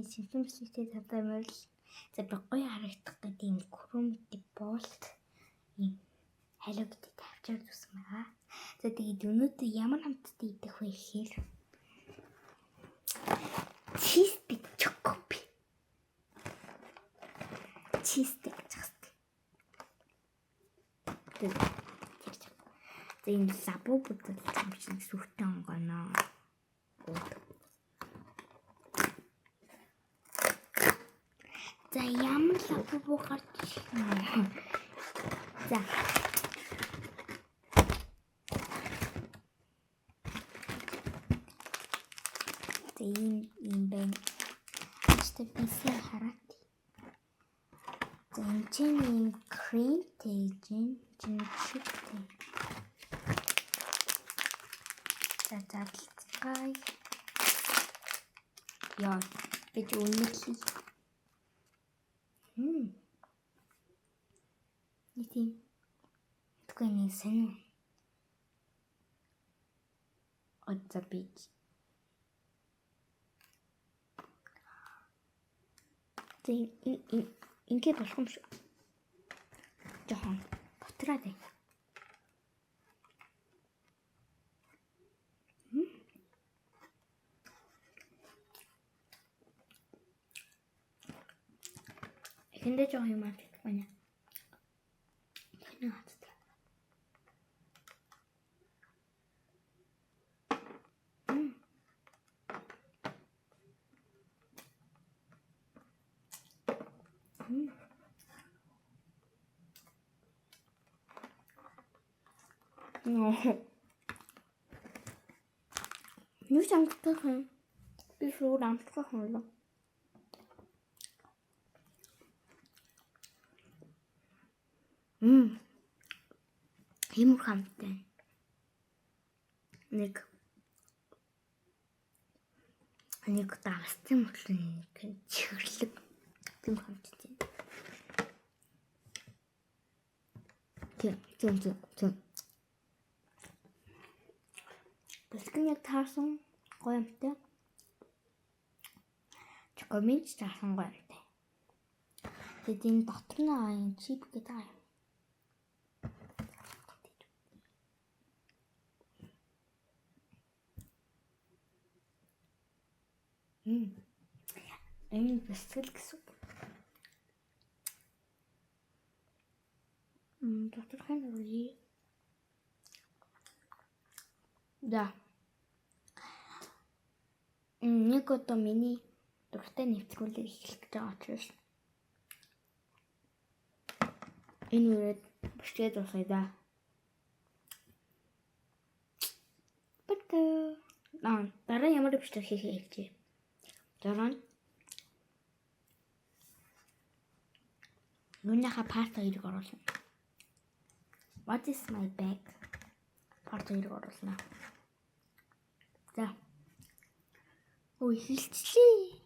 симптомстэй тавьмаар л за гоё харагдах гэдэг юм хромтик болт юм халуу гэдэг тавьчаад үзсэн байгаа. За тэгээд өнөөдөр ямар хамттай идэх вэ гэхээр чизтэй чокоби. Чизтэй чокоби. За энэ лабу бүдэл юм шиг сүртэй онгоно. За ямар лабу гарч ирсэн. За ийм байна. Аштай бисээ хараад. За энэ чинь крем тэйжин жинчтэй. За задлцгай. Яа, би үнэхээр Нити. Такой не сэн. Отзабить. Ингээд болох юм шиг. Жохон ботраад байна. Эхэндээ жоох юм авчих байна. Nu samtlige han. Vi får lamper holder. Хэмүр хамттай. Нэг дагсан мөчлөн чихэрлэг тийм хамттай. Тийм. Бэлтгэн яг таарсан гоё амтай. Чокоминч таарсан гоё амтай. Тэгээд энэ дотор нь чип гэдэг аа. Энэ бэлтгэл гэсэн. Доктор хэн үгүй. Да. Нэг одоо миний дуртай нэвтрүүлэг эхлэх гэж байгаа учраас энэ үрээд бичээд дуусгая да. Дараа ямар бичлэг хийхээ хэлчихье. Дараа нь нүнийхээ part 2-ыг оруулна. What is my bag? Part 2-ыг оруулна. За. Ой, хэлчихлээ.